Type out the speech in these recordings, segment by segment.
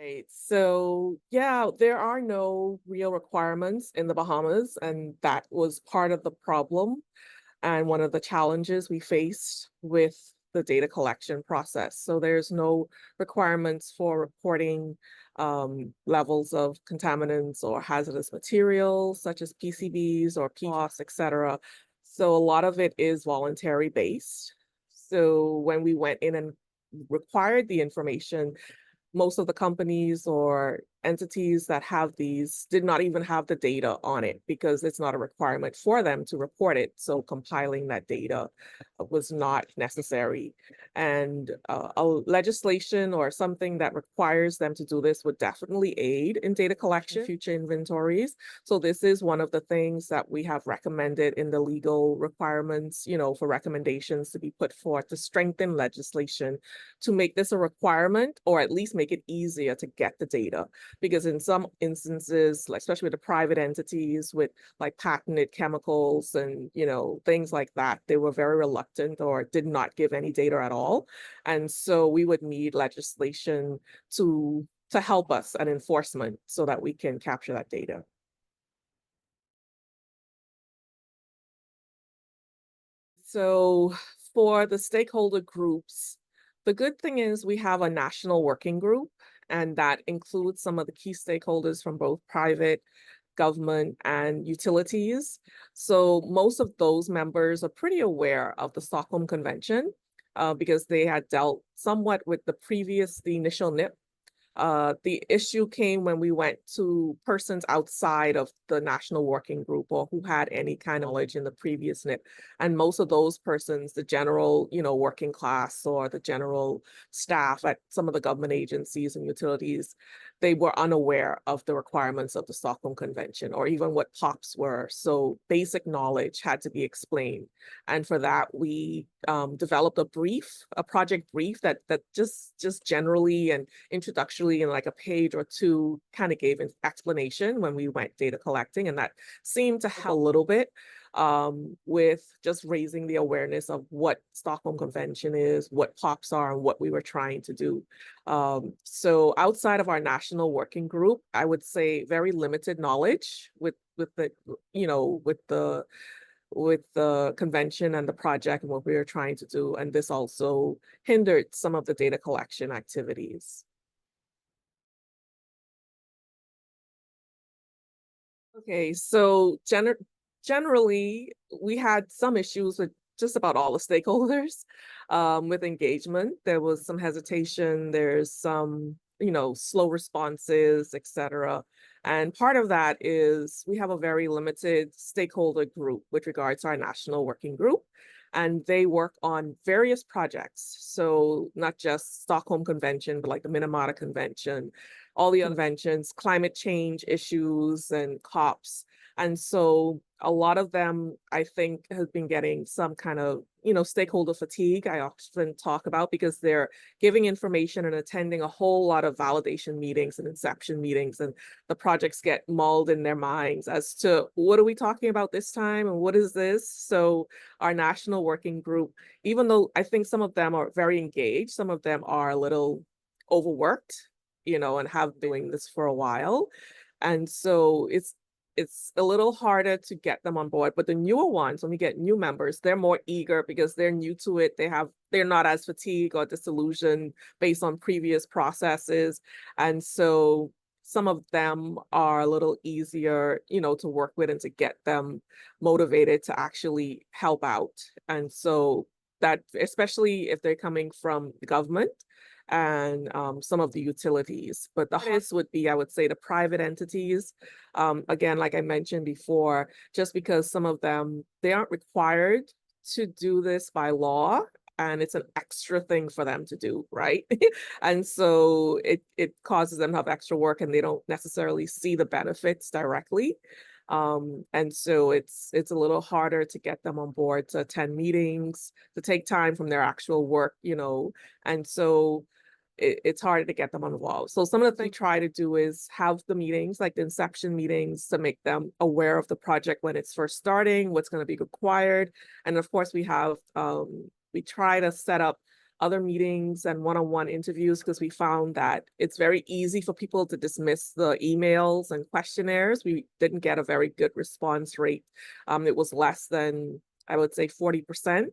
Right. So, yeah, there are no real requirements in the Bahamas, and that was part of the problem and one of the challenges we faced with the data collection process. So, there's no requirements for reporting levels of contaminants or hazardous materials such as PCBs or PFAS, etc. So, a lot of it is voluntary based. So, when we went in and required the information, most of the companies or entities that have these did not even have the data on it because it's not a requirement for them to report it. So compiling that data was not necessary. And a legislation or something that requires them to do this would definitely aid in data collection, future inventories. So this is one of the things that we have recommended in the legal requirements, for recommendations to be put forth to strengthen legislation to make this a requirement or at least make it easier to get the data. Because in some instances, like especially with the private entities with like patented chemicals and things like that, they were very reluctant or did not give any data at all. And so we would need legislation to help us and enforcement so that we can capture that data. So for the stakeholder groups, the good thing is we have a national working group, and that includes some of the key stakeholders from both private, government, and utilities. So most of those members are pretty aware of the Stockholm Convention because they had dealt somewhat with the initial NIP. The issue came when we went to persons outside of the national working group or who had any kind of knowledge in the previous NIP. And most of those persons, the general, working class or the general staff at some of the government agencies and utilities, they were unaware of the requirements of the Stockholm Convention or even what POPs were. So basic knowledge had to be explained. And for that, we developed a project brief that just generally and introductorily in like a page or two kind of gave an explanation when we went data collecting, and that seemed to help a little bit with just raising the awareness of what Stockholm Convention is, what POPs are, and what we were trying to do. So outside of our national working group, I would say very limited knowledge with the convention and the project and what we were trying to do. And this also hindered some of the data collection activities. Okay, so generally, we had some issues with just about all the stakeholders with engagement. There was some hesitation, there's some, slow responses, etc. And part of that is we have a very limited stakeholder group with regards to our national working group, and they work on various projects. So not just Stockholm Convention, but like the Minamata Convention, all the conventions, climate change issues and COPs. And so a lot of them, I think, have been getting some kind of, stakeholder fatigue, I often talk about, because they're giving information and attending a whole lot of validation meetings and inception meetings, and the projects get mulled in their minds as to what are we talking about this time and what is this? So our national working group, even though I think some of them are very engaged, some of them are a little overworked, and have been doing this for a while. And so it's a little harder to get them on board. But the newer ones, when we get new members, they're more eager because they're new to it. They're not as fatigued or disillusioned based on previous processes. And so some of them are a little easier, to work with and to get them motivated to actually help out. And so that, especially if they're coming from the government and some of the utilities. But the hardest would be, I would say, the private entities. Again, like I mentioned before, just because some of them, they aren't required to do this by law, and it's an extra thing for them to do, right? And so it causes them to have extra work and they don't necessarily see the benefits directly. And so it's a little harder to get them on board to attend meetings, to take time from their actual work, and so it's harder to get them involved. So some of the things we try to do is have the meetings, like the inception meetings, to make them aware of the project when it's first starting, what's going to be required. And of course, we try to set up other meetings and one-on-one interviews because we found that it's very easy for people to dismiss the emails and questionnaires. We didn't get a very good response rate. It was less than, I would say, 40%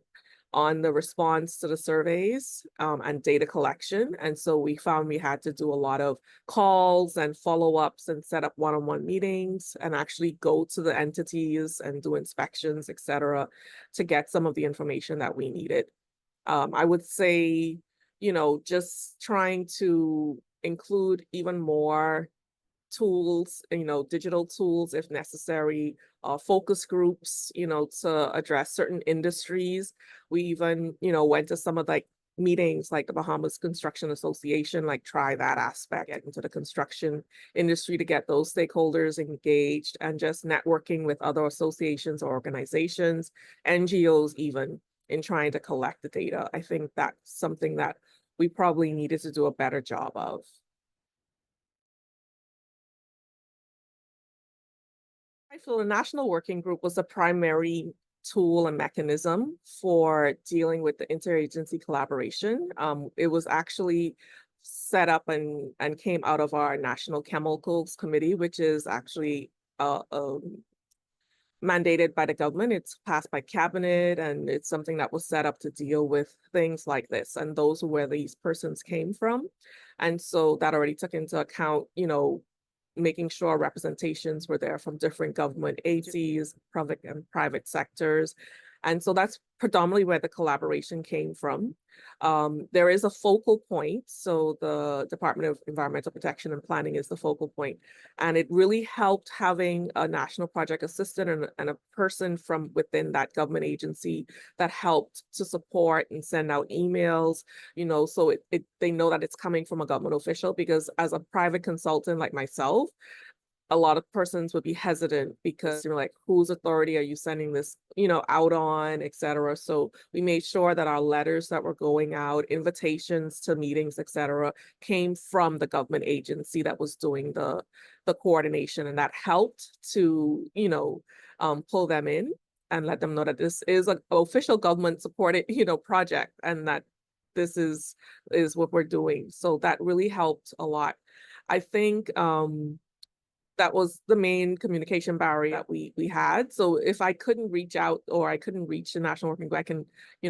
on the response to the surveys and data collection. And so we found we had to do a lot of calls and follow-ups and set up one-on-one meetings and actually go to the entities and do inspections, et cetera, to get some of the information that we needed. I would say, just trying to include even more tools, digital tools if necessary, focus groups, to address certain industries. We even, went to some of meetings like the Bahamas Construction Association, try that aspect, get into the construction industry to get those stakeholders engaged and just networking with other associations or organizations, NGOs even, in trying to collect the data. I think that's something that we probably needed to do a better job of. I feel the National Working Group was a primary tool and mechanism for dealing with the interagency collaboration. It was actually set up and came out of our National Chemicals Committee, which is actually mandated by the government. It's passed by cabinet, and it's something that was set up to deal with things like this. And those are where these persons came from. And so that already took into account, making sure representations were there from different government agencies, public and private sectors. And so that's predominantly where the collaboration came from. There is a focal point. So the Department of Environmental Protection and Planning is the focal point. And it really helped having a national project assistant and a person from within that government agency that helped to support and send out emails, so they know that it's coming from a government official, because as a private consultant like myself, a lot of persons would be hesitant because you're like, whose authority are you sending this, out on, et cetera. So we made sure that our letters that were going out, invitations to meetings, et cetera, came from the government agency that was doing the coordination. And that helped to, pull them in and let them know that this is an official government supported, project, and that this is what we're doing. So that really helped a lot. I think, that was the main communication barrier that we had. So if I couldn't reach out or I couldn't reach the National Working Group, I can,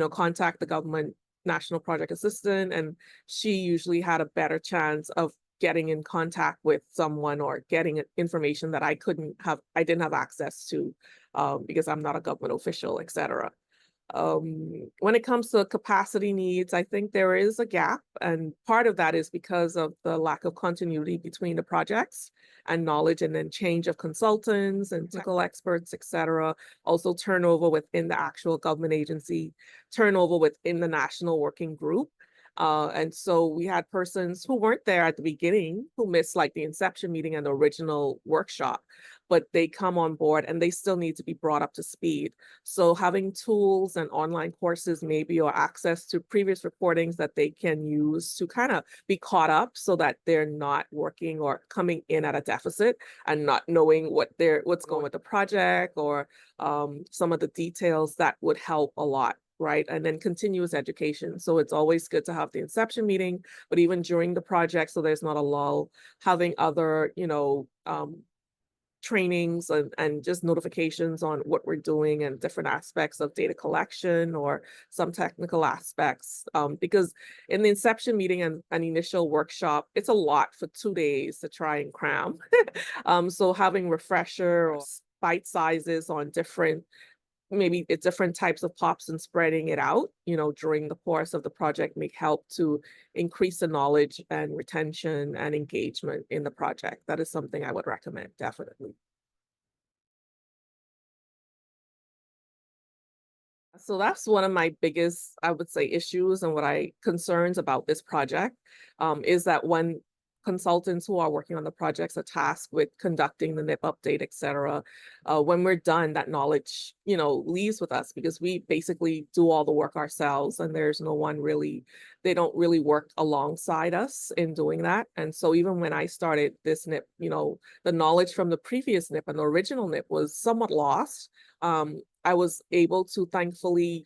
contact the government national project assistant, and she usually had a better chance of getting in contact with someone or getting information that I didn't have access to because I'm not a government official, et cetera. When it comes to capacity needs, I think there is a gap, and part of that is because of the lack of continuity between the projects and knowledge, and then change of consultants and technical experts, et cetera. Also turnover within the actual government agency, turnover within the National Working Group. And so we had persons who weren't there at the beginning, who missed the inception meeting and the original workshop, but they come on board and they still need to be brought up to speed. So having tools and online courses maybe, or access to previous recordings that they can use to kind of be caught up, so that they're not working or coming in at a deficit and not knowing what's going with the project, or some of the details, that would help a lot. Right. And then continuous education. So it's always good to have the inception meeting, but even during the project, so there's not a lull, having other, trainings and just notifications on what we're doing and different aspects of data collection or some technical aspects. Because in the inception meeting and an initial workshop, it's a lot for 2 days to try and cram. So having refresher or bite sizes on maybe it's different types of POPs and spreading it out, during the course of the project may help to increase the knowledge and retention and engagement in the project. That is something I would recommend, definitely. So that's one of my biggest, I would say, issues and concerns about this project, is that when consultants who are working on the projects are tasked with conducting the NIP update, et cetera, when we're done, that knowledge, leaves with us, because we basically do all the work ourselves, and there's no one really, they don't really work alongside us in doing that. And so even when I started this NIP, the knowledge from the previous NIP and the original NIP was somewhat lost. I was able to thankfully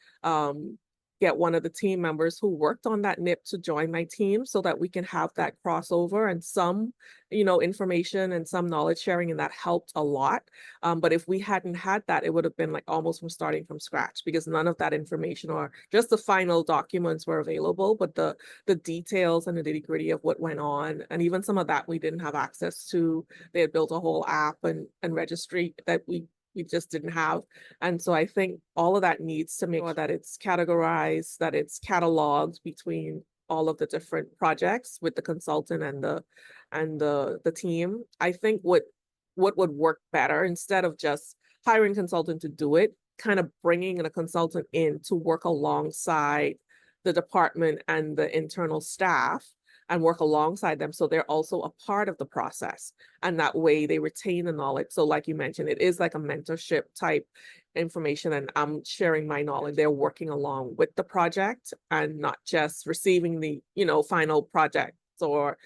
get one of the team members who worked on that NIP to join my team so that we can have that crossover and some, information and some knowledge sharing, and that helped a lot. But if we hadn't had that, it would have been like almost from starting from scratch because none of that information or just the final documents were available, but the details and the nitty-gritty of what went on, and even some of that we didn't have access to. They had built a whole app and registry that we just didn't have. And so I think all of that needs to make sure that it's categorized, that it's cataloged between all of the different projects with the consultant and the team. I think what would work better, instead of just hiring a consultant to do it, kind of bringing in a consultant in to work alongside the department and the internal staff and work alongside them so they're also a part of the process, and that way they retain the knowledge. So like you mentioned, it is like a mentorship type information, and I'm sharing my knowledge. They're working along with the project and not just receiving the final projects or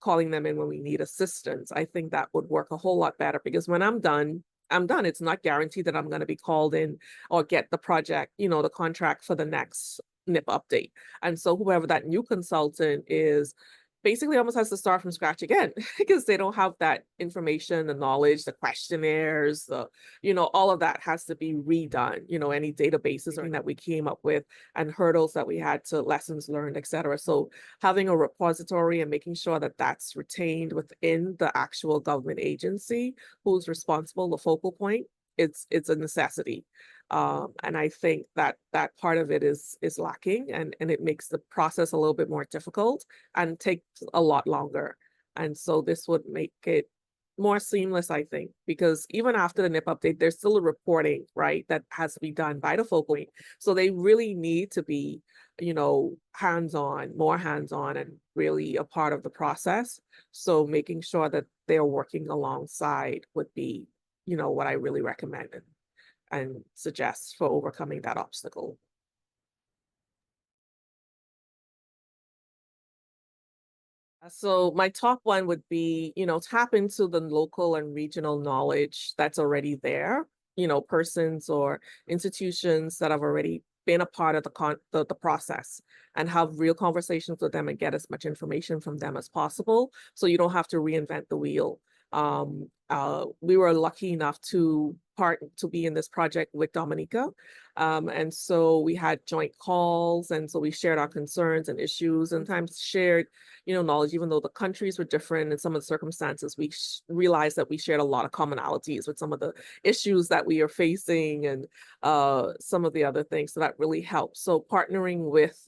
calling them in when we need assistance. I think that would work a whole lot better, because when I'm done, I'm done. It's not guaranteed that I'm going to be called in or get the project, the contract for the next NIP update. And so whoever that new consultant is basically almost has to start from scratch again because they don't have that information, the knowledge, the questionnaires, all of that has to be redone, any databases or that we came up with and hurdles that we had to lessons learned, et cetera. So having a repository and making sure that that's retained within the actual government agency who's responsible, the focal point, it's a necessity. And I think that that part of it is lacking, and it makes the process a little bit more difficult and takes a lot longer. And so this would make it more seamless, I think, because even after the NIP update, there's still a reporting, right, that has to be done by the focal point. So they really need to be, hands-on, more hands-on, and really a part of the process. So making sure that they're working alongside would be, what I really recommend and suggest for overcoming that obstacle. So my top one would be, tap into the local and regional knowledge that's already there, persons or institutions that have already been a part of the process, and have real conversations with them and get as much information from them as possible so you don't have to reinvent the wheel. We were lucky enough to be in this project with Dominica. And so we had joint calls, and so we shared our concerns and issues, and times shared, knowledge, even though the countries were different and some of the circumstances, we realized that we shared a lot of commonalities with some of the issues that we are facing and some of the other things. So that really helps. So partnering with,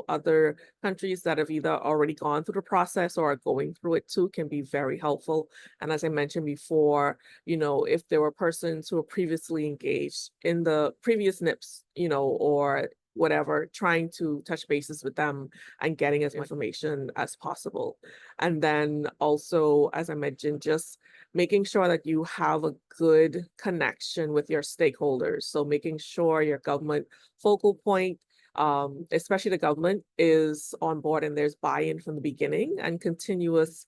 other countries that have either already gone through the process or are going through it too can be very helpful. And as I mentioned before, if there were persons who were previously engaged in the previous NIPs, or whatever, trying to touch bases with them and getting as much information as possible. And then also, as I mentioned, just making sure that you have a good connection with your stakeholders. So making sure your government focal point, especially the government, is on board and there's buy-in from the beginning and continuous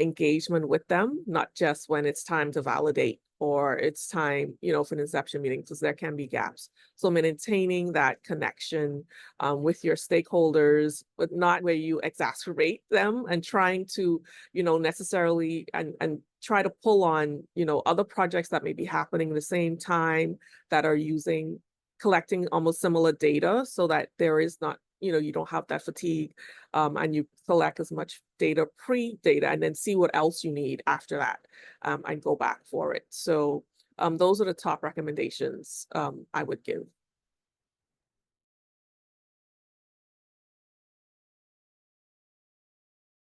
engagement with them, not just when it's time to validate or it's time, for an inception meeting, because there can be gaps. So maintaining that connection with your stakeholders, but not where you exacerbate them and trying to, necessarily and try to pull on, other projects that may be happening at the same time that are collecting almost similar data, so that there is not, you don't have that fatigue, and you collect as much data pre-data and then see what else you need after that, and go back for it. So those are the top recommendations I would give.